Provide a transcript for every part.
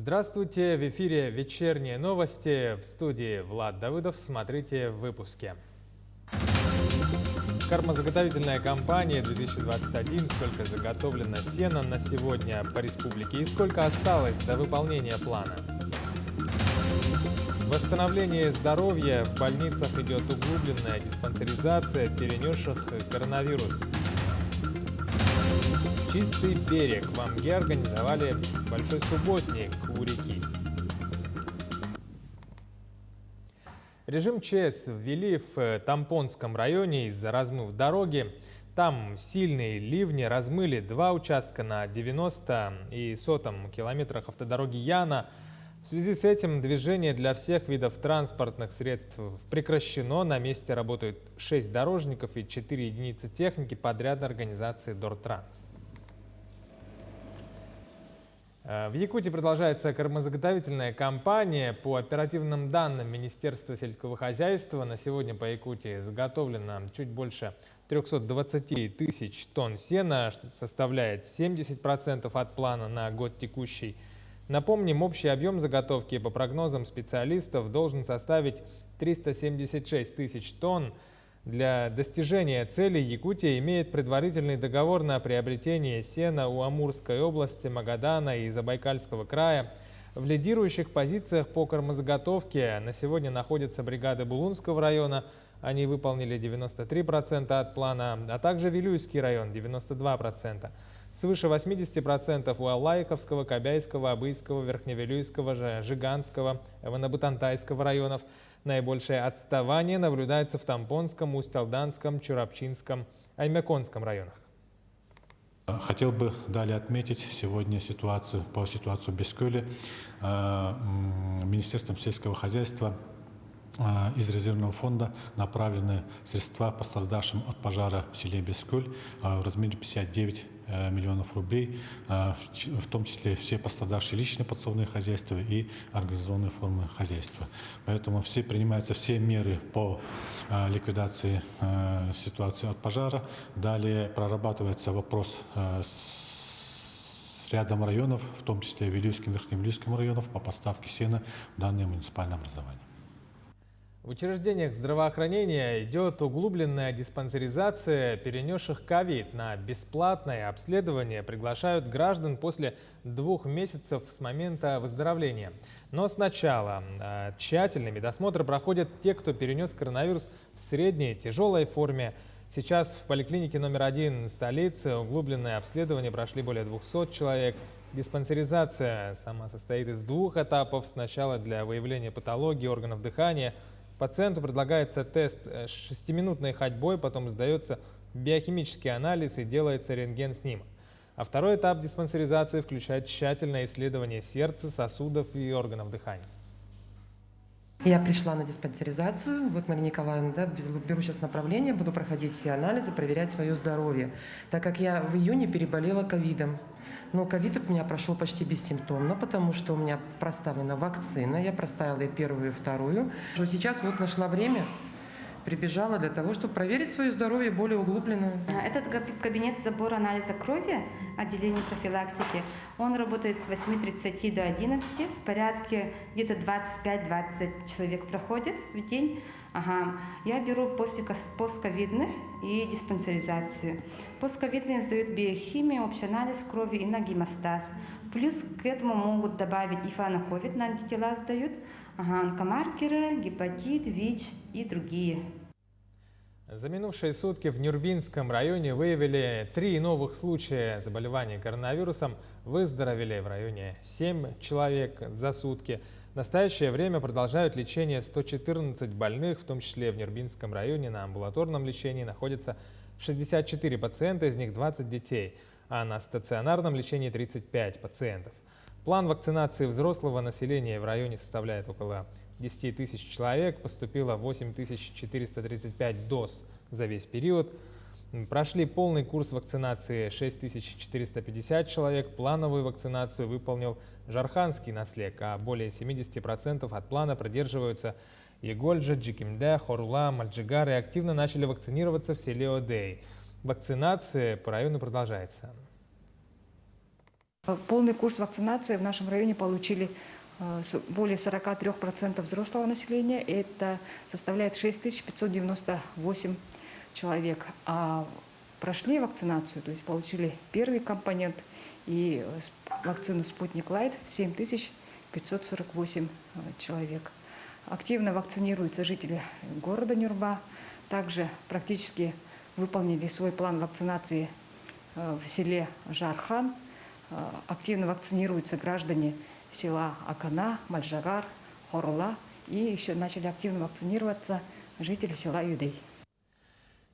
Здравствуйте! В эфире вечерние новости. В студии Влад Давыдов. Смотрите в выпуске. Кормозаготовительная кампания 2021. Сколько заготовлено сена на сегодня по республике и сколько осталось до выполнения плана. Восстановление здоровья. В больницах идет углубленная диспансеризация перенесших коронавирус. Чистый берег. В Амге организовали большой субботник у реки. Режим ЧС ввели в Тампонском районе из-за размыв дороги. Там сильные ливни размыли два участка на 90 и 100 километрах автодороги Яна. В связи с этим движение для всех видов транспортных средств прекращено. На месте работают 6 дорожников и 4 единицы техники подрядной организации Дортранс. В Якутии продолжается кормозаготовительная кампания. По оперативным данным Министерства сельского хозяйства, на сегодня по Якутии заготовлено чуть больше 320 тысяч тонн сена, что составляет 70% от плана на год текущий. Напомним, общий объем заготовки по прогнозам специалистов должен составить 376 тысяч тонн. Для достижения цели Якутия имеет предварительный договор на приобретение сена у Амурской области, Магадана и Забайкальского края. В лидирующих позициях по кормозаготовке на сегодня находятся бригады Булунского района. Они выполнили 93% от плана, а также Вилюйский район – 92%. Свыше 80% у Аллайховского, Кобяйского, Абыйского, Верхневилюйского, Жиганского, Эванабутантайского районов. Наибольшее отставание наблюдается в Тампонском, Усть-Алданском, Чурапчинском, Аймяконском районах. Хотел бы далее отметить сегодня ситуацию в Бескуле. Министерством сельского хозяйства из резервного фонда направлены средства пострадавшим от пожара в селе Бескуль в размере 59 миллионов рублей, в том числе все пострадавшие личные подсобные хозяйства и организационные формы хозяйства. Поэтому принимаются все меры по ликвидации ситуации от пожара. Далее прорабатывается вопрос с рядом районов, в том числе Вилюйским, Верхневилюйским районов, по поставке сена в данное муниципальное образование. В учреждениях здравоохранения идет углубленная диспансеризация перенесших ковид. На бесплатное обследование приглашают граждан после 2 месяцев с момента выздоровления. Но сначала тщательный медосмотр проходят те, кто перенес коронавирус в средней тяжелой форме. Сейчас в поликлинике номер 1 столицы углубленное обследование прошли более 200 человек. Диспансеризация сама состоит из 2 этапов. Сначала для выявления патологии органов дыхания. Пациенту предлагается тест 6-минутной ходьбой, потом сдается биохимический анализ и делается рентген-снимок. А второй этап диспансеризации включает тщательное исследование сердца, сосудов и органов дыхания. Я пришла на диспансеризацию. Вот, Мария Николаевна, беру сейчас направление, буду проходить все анализы, проверять свое здоровье. Так как я в июне переболела ковидом. Но ковид у меня прошел почти бессимптомно, потому что у меня проставлена вакцина. Я проставила и первую, и вторую. Сейчас вот нашла время, прибежала для того, чтобы проверить свое здоровье более углубленно. Этот кабинет забора анализа крови, отделение профилактики, он работает с 8:30 до 11. В порядке где-то 25-20 человек проходит в день. Я беру постковидных и диспансеризацию. Постковидные сдают биохимию, общий анализ крови и на гемостаз. Плюс к этому могут добавить и фаноковид, на антитела сдают, онкомаркеры, гепатит, ВИЧ и другие. За минувшие сутки в Нюрбинском районе выявили 3 новых случая заболевания коронавирусом. Выздоровели в районе 7 человек за сутки. В настоящее время продолжают лечение 114 больных, в том числе в Нюрбинском районе на амбулаторном лечении находятся 64 пациента, из них 20 детей, а на стационарном лечении 35 пациентов. План вакцинации взрослого населения в районе составляет около 10 тысяч человек, поступило 8435 доз за весь период. Прошли полный курс вакцинации 6450 человек, плановую вакцинацию выполнил Жарханский наслег, а более 70% от плана придерживаются Егольджа, Джикимде, Хорула, Мальджигар и активно начали вакцинироваться в селе Одей. Вакцинация по району продолжается. Полный курс вакцинации в нашем районе получили более 43% взрослого населения. Это составляет 6598 человек. А прошли вакцинацию, то есть получили первый компонент и вакцину «Спутник Лайт» 7548 человек. Активно вакцинируются жители города Нюрба. Также практически выполнили свой план вакцинации в селе Жархан. Активно вакцинируются граждане села Акана, Мальжагар, Хорула. И еще начали активно вакцинироваться жители села Юдей.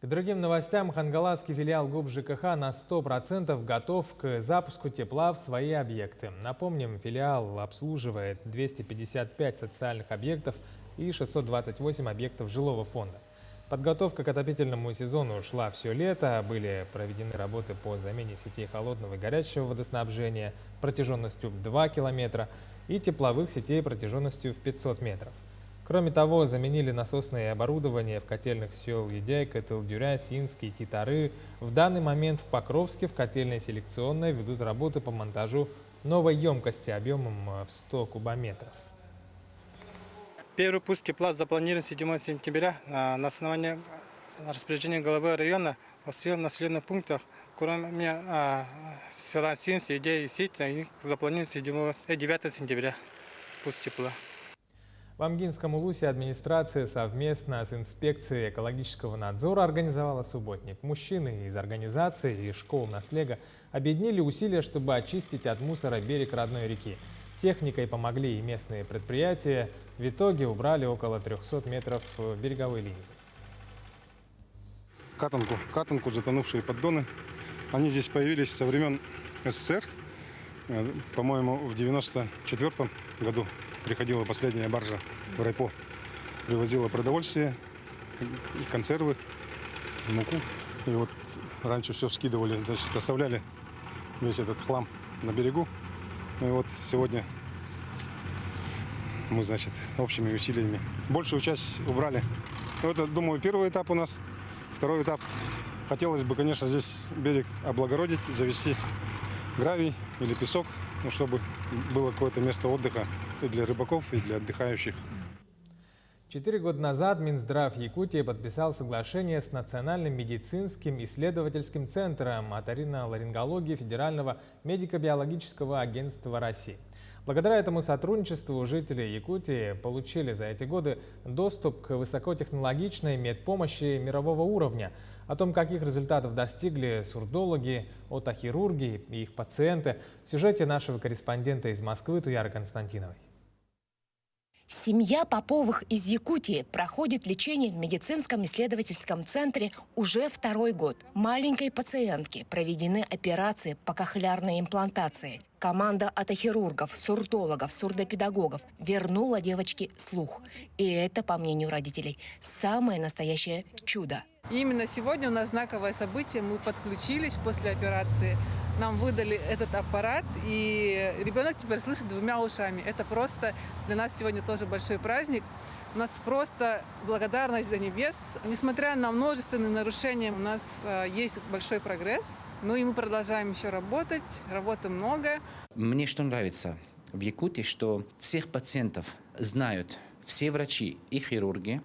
К другим новостям. Хангаласский филиал ГУП ЖКХ на 100% готов к запуску тепла в свои объекты. Напомним, филиал обслуживает 255 социальных объектов и 628 объектов жилого фонда. Подготовка к отопительному сезону шла все лето. Были проведены работы по замене сетей холодного и горячего водоснабжения протяженностью 2 километра и тепловых сетей протяженностью в 500 метров. Кроме того, заменили насосное оборудование в котельных сел Едяйка, Тылдюря, Синск и Титары. В данный момент в Покровске в котельной селекционной ведут работы по монтажу новой емкости объемом в 100 кубометров. Первый пуск тепла запланирован 7 сентября на основании распоряжения главы района во всех населенных пунктах, кроме села Синс, Едяй и Ситя, запланирован 9 сентября пуск тепла. В Амгинском Улусе администрация совместно с инспекцией экологического надзора организовала субботник. Мужчины из организации и школ Наслега объединили усилия, чтобы очистить от мусора берег родной реки. Техникой помогли и местные предприятия. В итоге убрали около 300 метров береговой линии. Катанку, затонувшие поддоны. Они здесь появились со времен СССР. По-моему, в 1994 году приходила последняя баржа в Райпо. Привозила продовольствие, консервы, муку. И вот раньше все скидывали, значит, оставляли весь этот хлам на берегу. И вот сегодня мы, значит, общими усилиями большую часть убрали. Это, думаю, первый этап у нас. Второй этап. Хотелось бы, конечно, здесь берег облагородить, завести гравий или песок, чтобы было какое-то место отдыха и для рыбаков, и для отдыхающих. 4 года назад Минздрав Якутии подписал соглашение с Национальным медицинским исследовательским центром оториноларингологии Федерального медико-биологического агентства России. Благодаря этому сотрудничеству жители Якутии получили за эти годы доступ к высокотехнологичной медпомощи мирового уровня. О том, каких результатов достигли сурдологи, отохирурги и их пациенты, в сюжете нашего корреспондента из Москвы Туяры Константиновой. Семья Поповых из Якутии проходит лечение в медицинском исследовательском центре уже 2-й год. Маленькой пациентке проведены операции по кохлеарной имплантации. Команда отохирургов, сурдологов, сурдопедагогов вернула девочке слух. И это, по мнению родителей, самое настоящее чудо. И именно сегодня у нас знаковое событие. Мы подключились после операции. Нам выдали этот аппарат, и ребенок теперь слышит 2 ушами. Это просто для нас сегодня тоже большой праздник. У нас просто благодарность до небес. Несмотря на множественные нарушения, у нас есть большой прогресс. Ну и мы продолжаем еще работать, работы много. Мне что нравится в Якутии, что всех пациентов знают все врачи, и хирурги,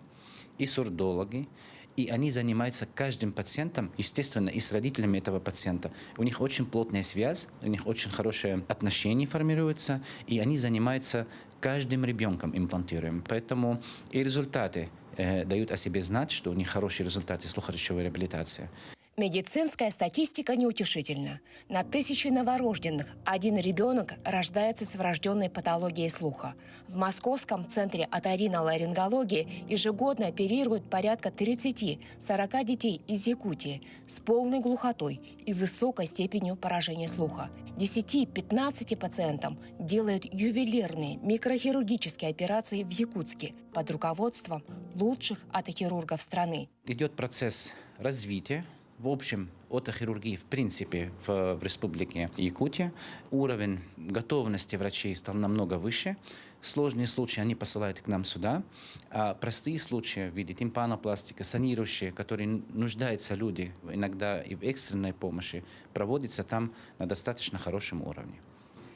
и сурдологи. И они занимаются каждым пациентом, естественно, и с родителями этого пациента. У них очень плотная связь, у них очень хорошие отношения формируются, и они занимаются каждым ребенком имплантируем. Поэтому и результаты дают о себе знать, что у них хорошие результаты слухоречевой реабилитации. Медицинская статистика неутешительна. На 1000 новорожденных 1 ребенок рождается с врожденной патологией слуха. В Московском центре оториноларингологии ежегодно оперируют порядка 30-40 детей из Якутии с полной глухотой и высокой степенью поражения слуха. 10-15 пациентам делают ювелирные микрохирургические операции в Якутске под руководством лучших отохирургов страны. Идет процесс развития. В общем, отохирургии в принципе в Республике Якутия. Уровень готовности врачей стал намного выше. Сложные случаи они посылают к нам сюда. А простые случаи в виде тимпанопластика, санирующие, которые нуждаются люди иногда и в экстренной помощи, проводятся там на достаточно хорошем уровне.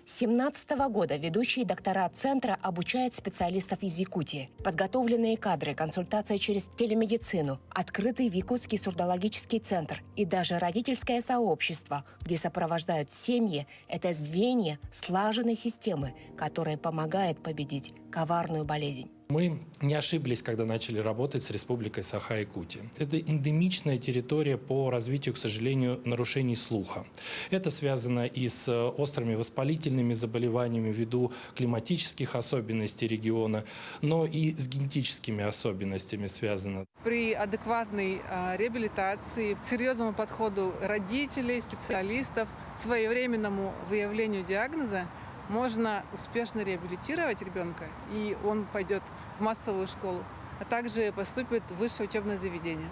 С 2017 года ведущие доктора центра обучают специалистов из Якутии. Подготовленные кадры, консультация через телемедицину, открытый в Якутский сурдологический центр и даже родительское сообщество, где сопровождают семьи – это звенья слаженной системы, которая помогает победить коварную болезнь. Мы не ошиблись, когда начали работать с Республикой Саха-Якутия. Это эндемичная территория по развитию, к сожалению, нарушений слуха. Это связано и с острыми воспалительными заболеваниями ввиду климатических особенностей региона, но и с генетическими особенностями связано. При адекватной реабилитации, серьезному подходу родителей, специалистов, своевременному выявлению диагноза можно успешно реабилитировать ребенка, и он пойдет в массовую школу, а также поступит в высшее учебное заведение.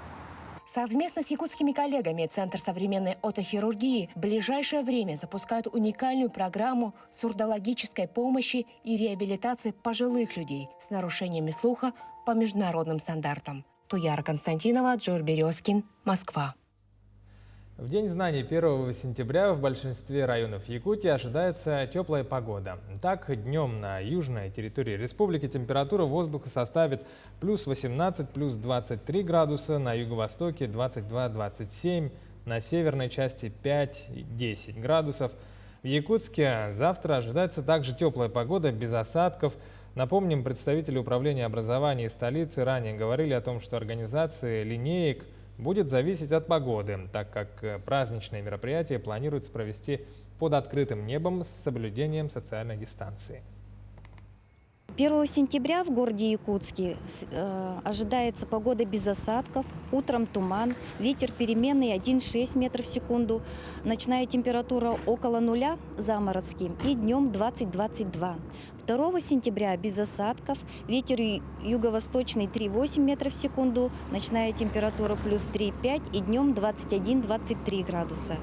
Совместно с якутскими коллегами Центр современной отохирургии в ближайшее время запускает уникальную программу сурдологической помощи и реабилитации пожилых людей с нарушениями слуха по международным стандартам. Туяра Константинова, Джор Березкин, Москва. В День знаний 1 сентября в большинстве районов Якутии ожидается теплая погода. Так, днем на южной территории республики температура воздуха составит плюс 18, плюс 23 градуса, на юго-востоке 22-27, на северной части 5-10 градусов. В Якутске завтра ожидается также теплая погода без осадков. Напомним, представители управления образования столицы ранее говорили о том, что организация линеек будет зависеть от погоды, так как праздничные мероприятия планируется провести под открытым небом с соблюдением социальной дистанции. 1 сентября в городе Якутске ожидается погода без осадков, утром туман, ветер переменный 1,6 метров в секунду, ночная температура около нуля, заморозки, и днем 20-22. 2 сентября без осадков, ветер юго-восточный 3,8 метров в секунду, ночная температура плюс 3,5 и днем 21-23 градуса.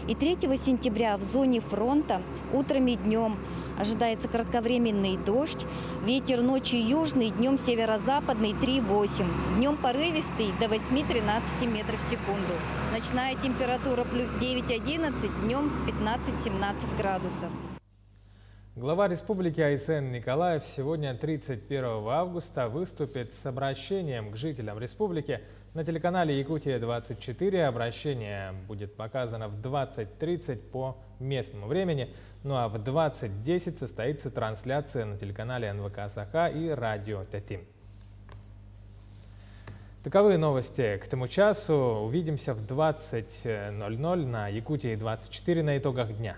И 3 сентября в зоне фронта утром и днем ожидается кратковременный дождь, ветер ночью южный, днем северо-западный 3,8, днем порывистый до 8-13 метров в секунду. Ночная температура плюс 9-11, днем 15-17 градусов. Глава республики Айсен Николаев сегодня, 31 августа, выступит с обращением к жителям республики на телеканале «Якутия-24». Обращение будет показано в 20:30 по местному времени. Ну а в 20:10 состоится трансляция на телеканале НВК Саха и радио Тетим. Таковы новости к этому часу. Увидимся в 20:00 на Якутии-24 на итогах дня.